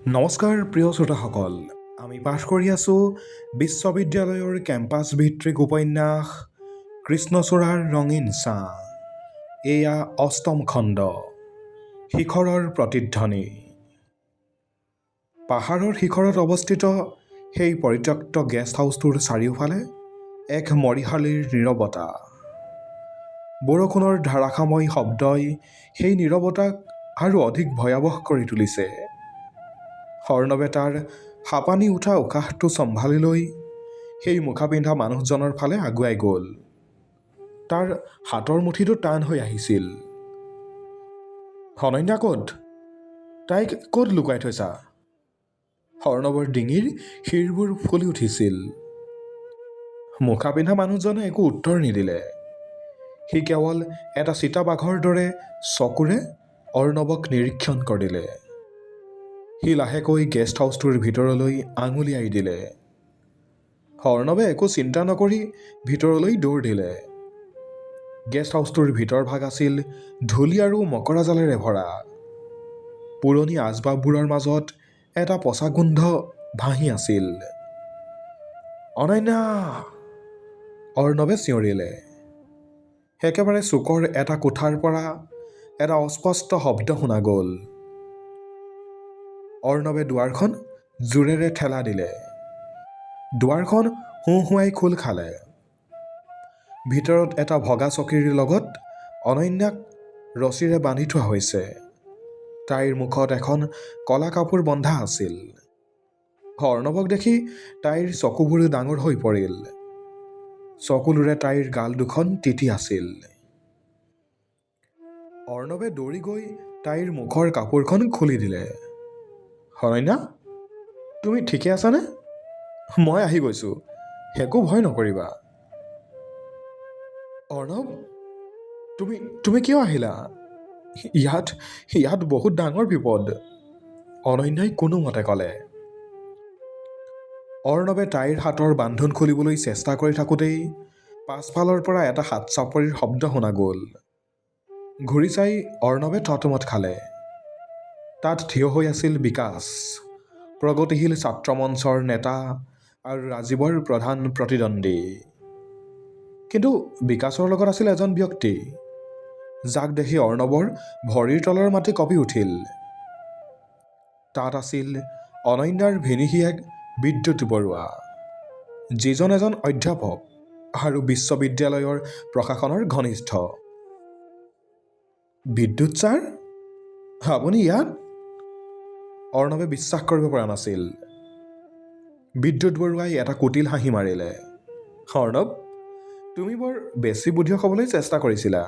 নমস্কাৰ প্ৰিয় শ্ৰোতাসকল, আমি পাঠ কৰি আছোঁ বিশ্ববিদ্যালয়ৰ কেম্পাছ ভিত্তিক উপন্যাস কৃষ্ণচূড়াৰ ৰঙীন ছাঁ। এয়া অষ্টম খণ্ড, শিখৰৰ প্ৰতিধ্বনি। পাহাৰৰ শিখৰত অৱস্থিত সেই পৰিত্যক্ত গেষ্ট হাউচটোৰ চাৰিওফালে এক মৰিশালীৰ নীৰৱতা। বৰষুণৰ ধাৰাসাময়ী শব্দই সেই নীৰৱতাক আৰু অধিক ভয়াৱহ কৰি তুলিছে। অৰ্ণৱে তাৰ হাঁপানি উঠা উশাহটো চম্ভালি লৈ সেই মুখা পিন্ধা মানুহজনৰ ফালে আগুৱাই গ'ল। তাৰ হাতৰ মুঠিটো টান হৈ আহিছিল। অনন্যা ক'ত? তাইক ক'ত লুকুৱাই থৈছা? অৰ্ণৱৰ ডিঙিৰ শিৰবোৰ ফুলি উঠিছিল। মুখা পিন্ধা মানুহজনে একো উত্তৰ নিদিলে। সি কেৱল এটা চিতাবাঘৰ দৰে চকুৰে অৰ্ণৱক নিৰীক্ষণ কৰিলে। সি লাহেকৈ গেষ্ট হাউচটোৰ ভিতৰলৈ আঙুলিয়াই দিলে। অৰ্ণৱে একো চিন্তা নকৰি ভিতৰলৈ দৌৰ দিলে। গেষ্ট হাউচটোৰ ভিতৰভাগ আছিল ধূলি আৰু মকৰা জালেৰে ভৰা। পুৰণি আচবাববোৰৰ মাজত এটা পচা গোন্ধ ভাহি আছিল। অনন্যা! অৰ্ণৱে চিঞৰিলে। একেবাৰে চুকৰ এটা কোঠাৰ পৰা এটা অস্পষ্ট শব্দ শুনা গ'ল। অৰ্ণৱে দুৱাৰখন জোৰেৰে ঠেলা দিলে। দুৱাৰখন হুঁহুৱাই খোল খালে। ভিতৰত এটা ভগা চকীৰ লগত অনন্যাক ৰছীৰে বান্ধি থোৱা হৈছে। তাইৰ মুখত এখন কলা কাপোৰ বন্ধা আছিল। অৰ্ণৱক দেখি তাইৰ চকুবোৰ ডাঙৰ হৈ পৰিল। চকুলোৰে তাইৰ গাল দুখন তিতি আছিল। অৰ্ণৱে দৌৰি গৈ তাইৰ মুখৰ কাপোৰখন খুলি দিলে। অনন্যা, তুমি ঠিকে আছানে? মই আহি গৈছোঁ, একো ভয় নকৰিবা। অৰ্ণৱ, তুমি কিয় আহিলা? ইয়াত বহুত ডাঙৰ বিপদ, অনন্যাই কোনোমতে ক'লে। অৰ্ণৱে তাইৰ হাতৰ বান্ধোন খুলিবলৈ চেষ্টা কৰি থাকোঁতেই পাছফালৰ পৰা এটা হাত চাপৰিৰ শব্দ শুনা গ'ল। ঘূৰি চাই অৰ্ণৱে থতমত খালে। তাত থিয় হৈ আছিল বিকাশ, প্ৰগতিশীল ছাত্ৰ মঞ্চৰ নেতা আৰু ৰাজীৱৰ প্ৰধান প্ৰতিদ্বন্দ্বী। কিন্তু বিকাশৰ লগত আছিল এজন ব্যক্তি, যাক দেখি অৰ্ণৱৰ ভৰিৰ তলৰ মাটি কঁপি উঠিল। তাত আছিল অনন্যাৰ ভিনীহিয়েক বিদ্যুৎ বৰুৱা, যিজন এজন অধ্যাপক আৰু বিশ্ববিদ্যালয়ৰ প্ৰশাসনৰ ঘনিষ্ঠ। বিদ্যুৎ ছাৰ, আপুনি ইয়াত? অৰ্ণৱে বিশ্বাস কৰিব পৰা নাছিল। বিদ্যুৎ বৰুৱাই এটা কুটিল হাঁহি মাৰিলে। অৰ্ণৱ, তুমি বৰ বেছি বুদ্ধিয়ক হ'বলৈ চেষ্টা কৰিছিলা।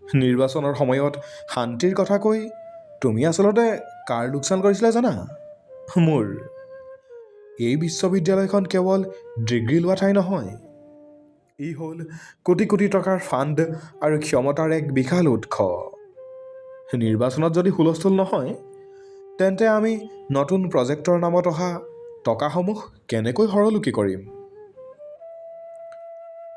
নিৰ্বাচনৰ সময়ত শান্তিৰ কথা কৈ তুমি আচলতে কাৰ লোকচান কৰিছিলা জানা? মোৰ। এই বিশ্ববিদ্যালয়খন কেৱল ডিগ্ৰী লোৱা ঠাই নহয়, ই হ'ল কোটি কোটি টকাৰ ফাণ্ড আৰু ক্ষমতাৰ এক বিশাল উৎস। নিৰ্বাচনত যদি হুলস্থুল নহয়, তেন্তে আমি নতুন প্ৰজেক্টৰ নামত অহা টকাসমূহ কেনেকৈ সৰলোকি কৰিম?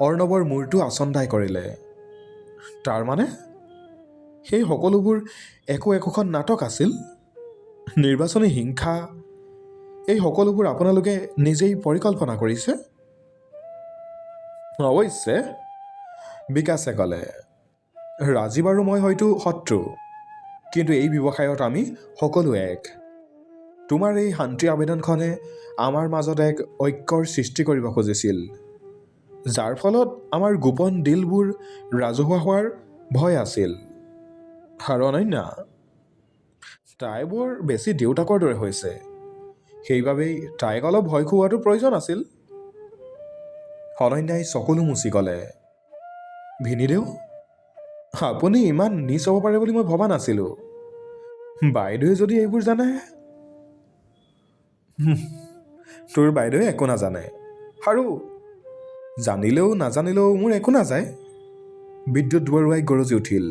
অৰ্ণৱৰ মূৰটো আচন্দাই কৰিলে। তাৰমানে সেই সকলোবোৰ একোখন নাটক আছিল? নিৰ্বাচনী হিংসা, এই সকলোবোৰ আপোনালোকে নিজেই পৰিকল্পনা কৰিছে? অৱশ্যে, বিকাশে ক'লে, ৰাজীৱ আৰু মই হয়তো শত্ৰু, কিন্তু এই ব্যৱসায়ত আমি সকলো এক। তোমাৰ এই শান্তি আবেদনখনে আমাৰ মাজত এক ঐক্যৰ সৃষ্টি কৰিব খুজিছিল, যাৰ ফলত আমাৰ গোপন ডিলবোৰ ৰাজহুৱা হোৱাৰ ভয় আছিল। আৰু অনন্যা, তাই বৰ বেছি দেউতাকৰ দৰে হৈছে, সেইবাবেই তাইক অলপ ভয় খুওৱাটো প্ৰয়োজন আছিল। অনন্যাই চকুলো মুচি ক'লে, ভিনীদেউ, আপুনি ইমান নীচ হ'ব পাৰে বুলি মই ভবা নাছিলোঁ। বাইদেৱে যদি এইবোৰ জানে? তোৰ বাইদেৱে একো নাজানে, আৰু জানিলেও নাজানিলেও মোৰ একো নাযায়। বিদ্যুৎ বৰুৱাই গৰজি উঠিল।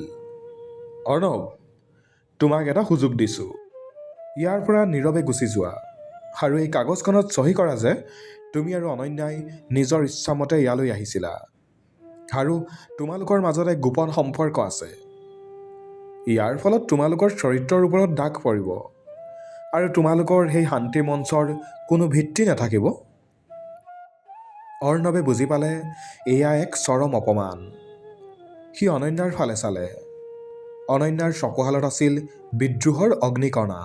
অৰ্ণৱ, তোমাক এটা সুযোগ দিছোঁ। ইয়াৰ পৰা নীৰৱে গুচি যোৱা আৰু এই কাগজখনত চহী কৰা যে তুমি আৰু অনন্যাই নিজৰ ইচ্ছামতে ইয়ালৈ আহিছিলা, আৰু তোমালোকৰ মাজত এক গোপন সম্পৰ্ক আছে। ইয়াৰ ফলত তোমালোকৰ চৰিত্ৰৰ ওপৰত দাগ পৰিব, আৰু তোমালোকৰ সেই শান্তি মঞ্চৰ কোনো ভিত্তি নাথাকিব। অৰ্ণৱে বুজি পালে এয়া এক চৰম অপমান। সি অনন্যাৰ ফালে চালে। অনন্যাৰ চকুহালত আছিল বিদ্ৰোহৰ অগ্নিকণা।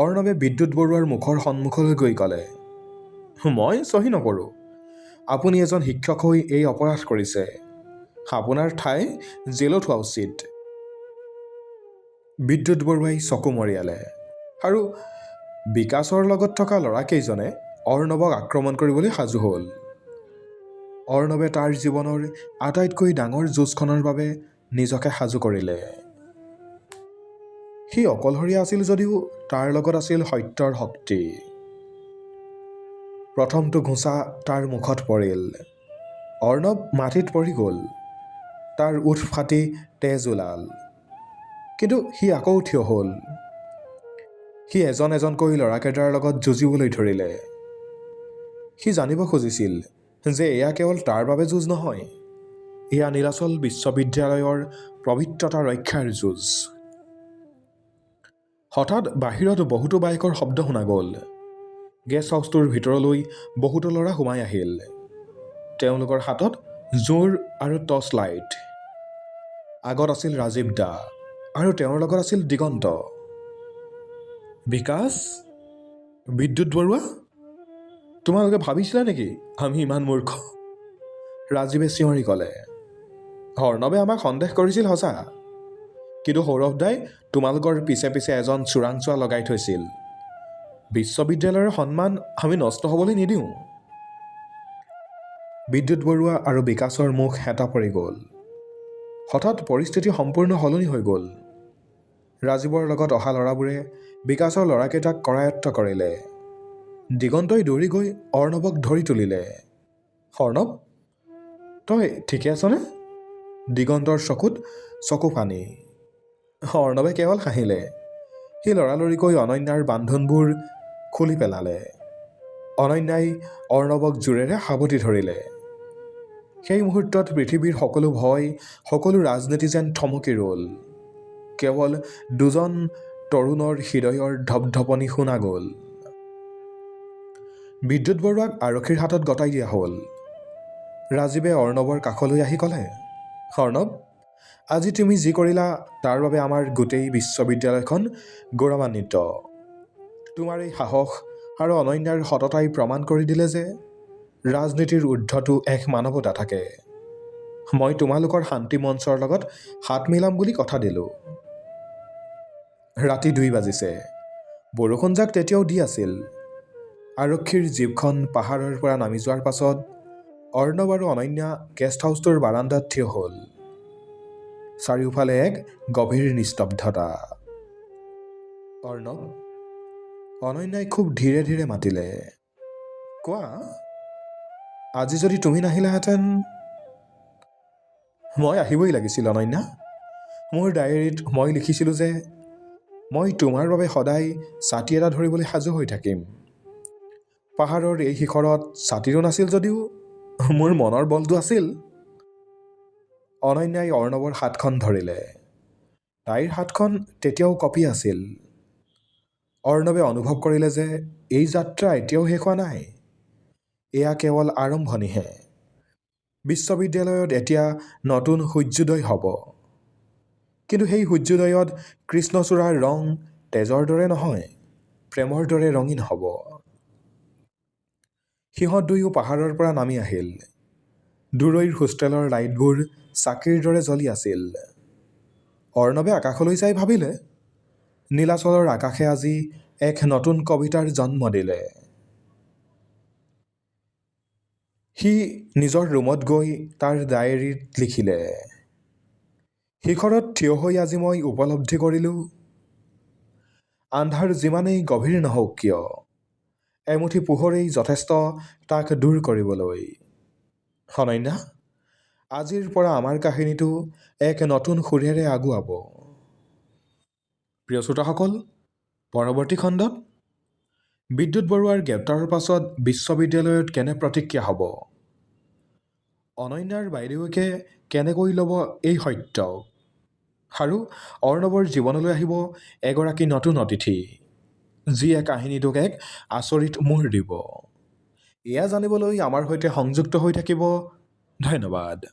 অৰ্ণৱে বিদ্যুৎ বৰুৱাৰ মুখৰ সন্মুখলৈ গৈ ক'লে, মই চহী নকৰোঁ। আপুনি এজন শিক্ষক হৈ এই অপৰাধ কৰিছে। আপোনাৰ ঠাই জেলত হোৱা উচিত। বিদ্যুৎ বৰুৱাই চকু মৰিয়ালে আৰু বিকাশৰ লগত থকা ল'ৰাকেইজনে অৰ্ণৱক আক্ৰমণ কৰিবলৈ সাজু হ'ল। অৰ্ণৱে তাৰ জীৱনৰ আটাইতকৈ ডাঙৰ যুঁজখনৰ বাবে নিজকে সাজু কৰিলে। সি অকলশৰীয়া আছিল যদিও তাৰ লগত আছিল সত্যৰ শক্তি। প্ৰথমটো ঘোঁচা তাৰ মুখত পৰিল। অৰ্ণৱ মাটিত পৰি গ'ল। তাৰ ওঠ ফাটি তেজ ওলাল। কিন্তু সি আকৌ থিয় হ'ল। সি এজন এজনকৈ ল'ৰাকেইটাৰ লগত যুঁজিবলৈ ধৰিলে। সি জানিব খুজিছিল যে এয়া কেৱল তাৰ বাবে যুঁজ নহয়, এয়া নীলাচল বিশ্ববিদ্যালয়ৰ পবিত্ৰতা ৰক্ষাৰ যুঁজ। হঠাৎ বাহিৰত বহুতো বাইকৰ শব্দ শুনা গ'ল। গেষ্ট হাউচটোৰ ভিতৰলৈ বহুতো ল'ৰা সোমাই আহিল। তেওঁলোকৰ হাতত জোৰ আৰু টৰ্চ লাইট। আগত আছিল ৰাজীৱ দা আৰু তেওঁৰ লগত আছিল দিগন্ত। বিকাশ, বিদ্যুৎ বৰুৱা, তোমালোকে ভাবিছিলা নেকি আমি ইমান মূৰ্খ? ৰাজীৱে চিঞৰি ক'লে। অৰ্ণৱে আমাক সন্দেহ কৰিছিল সঁচা, কিন্তু সৌৰভ দাই তোমালোকৰ পিছে পিছে এজন চোৰাংচোৱা লগাই থৈছিল। বিশ্ববিদ্যালয়ৰ সন্মান আমি নষ্ট হ'বলৈ নিদিওঁ। বিদ্যুৎ বৰুৱা আৰু বিকাশৰ মুখ হেতা পৰি গ'ল। হঠাৎ পৰিস্থিতি সম্পূৰ্ণ সলনি হৈ গ'ল। ৰাজীৱৰ লগত অহা ল'ৰাবোৰে বিকাশৰ ল'ৰাকেইটাক কৰায়ত্ব কৰিলে। দিগন্তই দৌৰি গৈ অৰ্ণৱক ধৰি তুলিলে। অৰ্ণৱ, তই ঠিকে আছনে? দিগন্তৰ চকুত চকু পানী। অৰ্ণৱে কেৱল হাঁহিলে। সি লৰালৰিকৈ অনন্যাৰ বান্ধোনবোৰ খুলি পেলালে। অনন্যাই অৰ্ণৱক জোৰেৰে সাৱটি ধৰিলে। সেই মুহূৰ্তত পৃথিৱীৰ সকলো ভয়, সকলো ৰাজনীতি যেন থমকি ৰ'ল। কেৱল দুজন তৰুণৰ হৃদয়ৰ ধপধপনি শুনা গ'ল। বিদ্যুৎ বৰুৱাক আৰক্ষীৰ হাতত গতাই দিয়া হ'ল। ৰাজীৱে অৰ্ণৱৰ কাষলৈ আহি ক'লে, অৰ্ণৱ, আজি তুমি যি কৰিলা তাৰ বাবে আমাৰ গোটেই বিশ্ববিদ্যালয়খন গৌৰৱান্বিত। তোমাৰ এই সাহস আৰু অনন্যাৰ সততাই প্ৰমাণ কৰি দিলে যে ৰাজনীতিৰ ঊৰ্ধতো এক মানৱতা থাকে। মই তোমালোকৰ শান্তি মঞ্চৰ লগত হাত মিলাম বুলি কথা দিলোঁ। ৰাতি 2 বাজিছে। বৰষুণজাক তেতিয়াও দি আছিল। আৰক্ষীৰ জীপখন পাহাৰৰ পৰা নামি যোৱাৰ পাছত অৰ্ণৱ আৰু অনন্যা গেষ্ট হাউচটোৰ বাৰান্দাত থিয় হ'ল। চাৰিওফালে এক গভীৰ নিস্তব্ধতা। অৰ্ণৱ, অনন্যাই খুব ধীৰে ধীৰে মাতিলে। কোৱা, আজি যদি তুমি নাহিলাহেঁতেন? মই আহিবই লাগিছিল অনন্যা। মোৰ ডায়েৰীত মই লিখিছিলোঁ যে মই তোমাৰ বাবে সদায় ছাতি এটা ধৰিবলৈ সাজু হৈ থাকিম। পাহাৰৰ এই শিখৰত ছাতিৰো নাছিল যদিও মোৰ মনৰ বলটো আছিল। অনন্যাই অৰ্ণৱৰ হাতখন ধৰিলে। তাইৰ হাতখন তেতিয়াও কঁপি আছিল। অৰ্ণৱে অনুভৱ কৰিলে যে এই যাত্ৰা এতিয়াও শেষ হোৱা নাই। এয়া কেৱল আৰম্ভণিহে। বিশ্ববিদ্যালয়ত এতিয়া নতুন সূৰ্যোদয় হ'ব। কিন্তু সেই সূৰ্যোদয়ত কৃষ্ণচূড়াৰ ৰং তেজৰ দৰে নহয়, প্ৰেমৰ দৰে ৰঙীন হ'ব। সিহঁত দুয়ো পাহাৰৰ পৰা নামি আহিল। দূৰৈৰ হোষ্টেলৰ লাইটবোৰ চাকিৰ দৰে জ্বলি আছিল। অৰ্ণৱে আকাশলৈ চাই ভাবিলে, নীলাচলৰ আকাশে আজি এক নতুন কবিতাৰ জন্ম দিলে। সি নিজৰ ৰুমত গৈ তাৰ ডায়েৰীত লিখিলে, শিখৰত থিয় হৈ আজি মই উপলব্ধি কৰিলোঁ, আন্ধাৰ যিমানেই গভীৰ নহওক কিয়, এমুঠি পোহৰেই যথেষ্ট তাক দূৰ কৰিবলৈ। অনন্যা, আজিৰ পৰা আমাৰ কাহিনীটো এক নতুন সুৰেৰে আগুৱাব। প্ৰিয় শ্ৰোতাসকল, পৰৱৰ্তী খণ্ডত বিদ্যুৎ বৰুৱাৰ গ্ৰেপ্তাৰৰ পাছত বিশ্ববিদ্যালয়ত কেনে প্ৰতিক্ৰিয়া হ'ব? অনন্যাৰ বাইদেউকে কেনেকৈ ল'ব এই সত্যক? আৰু অৰ্ণৱৰ জীৱনলৈ আহিব এগৰাকী নতুন অতিথি। যিয়ে কাহিনীটোক এক আচৰিত মোৰ দিব। এয়া জানিবলৈ আমাৰ সৈতে সংযুক্ত হৈ থাকিব। ধন্যবাদ।